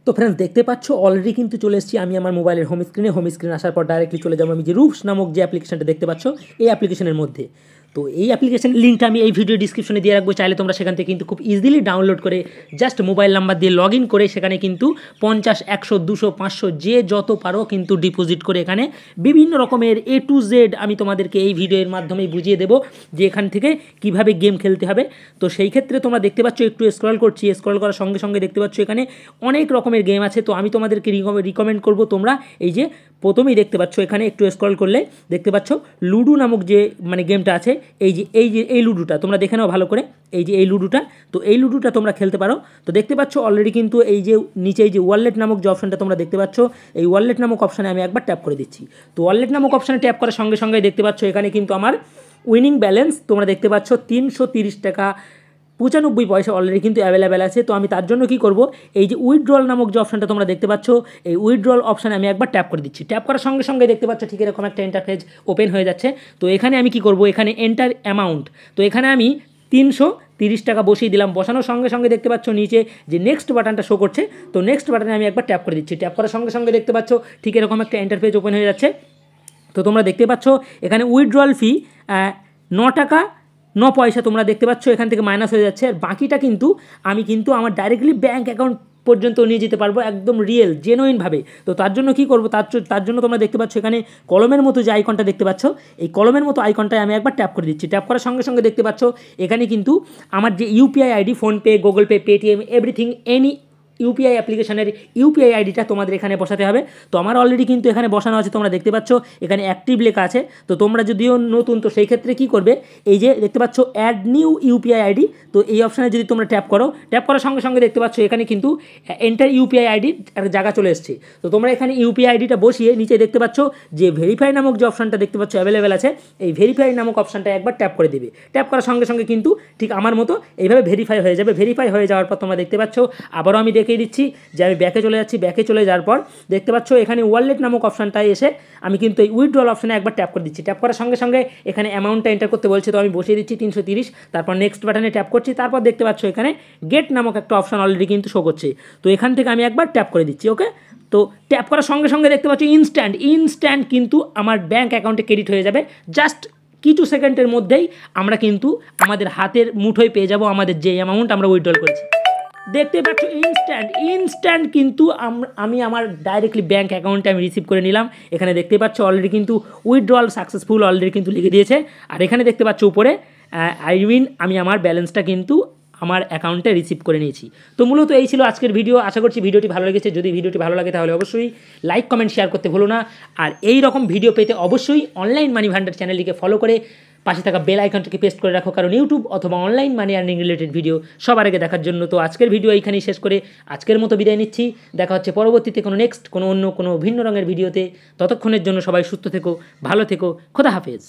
তো फ्रेंड्स देखते पाচ্ছ অলরেডি কিন্তু চলে এসেছি আমি আমার মোবাইলের হোম স্ক্রিনে আসার পর ডাইরেক্টলি চলে যাব আমি যে রুফস নামক যে অ্যাপ্লিকেশনটা দেখতে পাচ্ছ এই অ্যাপ্লিকেশনের মধ্যে। তো এই অ্যাপ্লিকেশন লিঙ্কটা আমি এই ভিডিও ডিসক্রিপশনে দিয়ে রাখবো, চাইলে তোমরা সেখান থেকে কিন্তু খুব ইজিলি ডাউনলোড করে জাস্ট মোবাইল নাম্বার দিয়ে লগ ইন করে সেখানে কিন্তু 50, 100, 200, 500 যে যত পারো কিন্তু ডিপোজিট করে এখানে বিভিন্ন রকমের A to Z আমি তোমাদেরকে এই ভিডিওর মাধ্যমে বুঝিয়ে দেবো যে এখান থেকে কিভাবে গেম খেলতে হবে। তো সেই ক্ষেত্রে তোমরা দেখতে পাচ্ছ একটু স্ক্রল করছি, স্ক্রল করার সঙ্গে সঙ্গে দেখতে পাচ্ছ এখানে অনেক রকমের গেম আছে। তো আমি তোমাদেরকে রিকমেন্ড করবো তোমরা এই যে প্রথমেই দেখতে পাচ্ছ এখানে একটু স্ক্রল করলে দেখতে পাচ্ছ লুডো নামক যে মানে গেমটা আছে, এই লুডোটা তোমরা দেখে নাও ভালো করে, এই যে এই লুডোটা, তো এই লুডোটা তোমরা খেলতে পারো। তো দেখতে পাচ্ছ অলরেডি কিন্তু এই যে নিচে এই যে ওয়ালেট নামক যে অপশানটা তোমরা দেখতে পাচ্ছ, এই ওয়ালেট নামক অপশানে আমি একবার ট্যাপ করে দিচ্ছি। তো ওয়ালেট নামক অপশানে ট্যাপ করার সঙ্গে সঙ্গে দেখতে পাচ্ছ এখানে কিন্তু আমার উইনিং ব্যালেন্স তোমরা দেখতে পাচ্ছ 330 টাকা 95 পয়সা অলরেডি কিন্তু অ্যাভেলেবেল আছে। তো আমি তার জন্য কী করব, এই যে উইথড্রল নামক যে অপশানটা তোমরা দেখতে পাচ্ছ, এই উইথড্রল অপশানে আমি একবার ট্যাপ করে দিচ্ছি। ট্যাপ করার সঙ্গে সঙ্গে দেখতে পাচ্ছ ঠিক এরকম একটা ইন্টারফেস ওপেন হয়ে যাচ্ছে। তো এখানে আমি কী করব, এখানে এন্টার অ্যামাউন্ট, তো এখানে আমি 330 টাকা বসিয়ে দিলাম। বসানোর সঙ্গে সঙ্গে দেখতে পাচ্ছ নিচে যে নেক্সট বাটনটা শো করছে, তো নেক্সট বাটনে আমি একবার ট্যাপ করে দিচ্ছি। ট্যাপ করার সঙ্গে সঙ্গে দেখতে পাচ্ছ ঠিক এরকম একটা ইন্টারফেস ওপেন হয়ে যাচ্ছে। তো তোমরা দেখতে পাচ্ছ এখানে উইথড্রল ফি 9 টাকা 9 পয়সা তোমরা দেখতে পাচ্ছ এখান থেকে মাইনাস হয়ে যাচ্ছে। আর বাকিটা কিন্তু আমি কিন্তু আমার ডাইরেক্টলি ব্যাঙ্ক অ্যাকাউন্ট পর্যন্ত নিয়ে যেতে পারবো একদম রিয়েল জেনুইনভাবে। তো তার জন্য কী করবো, তার জন্য তোমরা দেখতে পাচ্ছ এখানে কলমের মতো যে আইকনটা দেখতে পাচ্ছ, এই কলমের মতো আইকনটায় আমি একবার ট্যাপ করে দিচ্ছি। ট্যাপ করার সঙ্গে সঙ্গে দেখতে পাচ্ছ এখানে কিন্তু আমার যে UPI ID, PhonePe, Google pay, Paytm, everything any UPI অ্যাপ্লিকেশনের ইউপিআই আইডিটা তোমাদের এখানে বসাতে হবে। তো আমার অলরেডি কিন্তু এখানে বসানো আছে, তোমরা দেখতে পাচ্ছ এখানে অ্যাক্টিভ লেখা আছে। তো তোমরা যদিও নতুন, তো সেই ক্ষেত্রে কী করবে, এই যে দেখতে পাচ্ছ অ্যাড নিউ ইউপিআই আইডি, তো এই অপশানে যদি তোমরা ট্যাপ করো, ট্যাপ করার সঙ্গে সঙ্গে দেখতে পাচ্ছ এখানে কিন্তু এন্টার ইউপিআই আইডির একটা জায়গা চলে এসছে। তো তোমরা এখানে ইউপিআই আইডিটা বসিয়ে নিচে দেখতে পাচ্ছ যে ভেরিফাই নামক যে অপশানটা দেখতে পাচ্ছ অ্যাভেলেবেল আছে, এই ভেরিফাই নামক অপশানটা একবার ট্যাপ করে দেবে। ট্যাপ করার সঙ্গে সঙ্গে কিন্তু ঠিক আমার মতো এইভাবে ভেরিফাই হয়ে যাবে। ভেরিফাই হয়ে যাওয়ার পর তোমরা দেখতে পাচ্ছ আবারও আমি দেখিয়ে দিচ্ছি যে আমি ব্যাকে চলে যাচ্ছি। ব্যাকে চলে যাওয়ার পর দেখতে পাচ্ছ এখানে ওয়ালেট নামক অপশানটায় এসে আমি কিন্তু এই উইথড্রল অপশানে একবার ট্যাপ করে দিচ্ছি। ট্যাপ করার সঙ্গে সঙ্গে এখানে অ্যামাউন্টটা এন্টার করতে বলছে, তো আমি বসিয়ে দিচ্ছি 330। তারপর নেক্সট বাটনে ট্যাপ করছি। তারপর দেখতে পাচ্ছ এখানে গেট নামক একটা অপশান অলরেডি কিন্তু শো করছে। তো এখান থেকে আমি একবার ট্যাপ করে দিচ্ছি। ওকে, তো ট্যাপ করার সঙ্গে সঙ্গে দেখতে পাচ্ছ ইনস্ট্যান্ট কিন্তু আমার ব্যাঙ্ক অ্যাকাউন্টে ক্রেডিট হয়ে যাবে। জাস্ট কিছু সেকেন্ডের মধ্যেই আমরা কিন্তু আমাদের হাতের মুঠোয় পেয়ে যাব আমাদের যে অ্যামাউন্ট আমরা উইথড্রল করেছি। দেখতে পাচ্ছ ইনস্ট্যান্ট কিন্তু আমি আমার ডাইরেক্টলি ব্যাঙ্ক অ্যাকাউন্টে আমি রিসিভ করে নিলাম। এখানে দেখতে পাচ্ছ অলরেডি কিন্তু উইথড্রল সাকসেসফুল অলরেডি কিন্তু লিখে দিয়েছে। আর এখানে দেখতে পাচ্ছ উপরে আমি আমার ব্যালেন্সটা কিন্তু আমার অ্যাকাউন্টে রিসিভ করে নিয়েছি। তো মূলত এই ছিল আজকের ভিডিও। আশা করছি ভিডিওটি ভালো লেগেছে। যদি ভিডিওটি ভালো লাগে তাহলে অবশ্যই লাইক, কমেন্ট, শেয়ার করতে ভুলো না। আর এই রকম ভিডিও পেতে অবশ্যই অনলাইন মানি ভান্ডার চ্যানেলটিকে ফলো করে পাশে থাকা বেল আইকনটিকে প্রেস করে রাখো, কারণ ইউটিউব অথবা online money earning related video সবার আগে দেখার জন্য। তো আজকের ভিডিও এইখানেই শেষ করে আজকের মতো বিদায় নিচ্ছি। দেখা হচ্ছে পরবর্তীতে কোনো অন্য কোনো ভিন্ন রঙের ভিডিওতে। ততক্ষণের জন্য সবাই সুস্থ থেকো, ভালো থেকো, খোদা হাফেজ।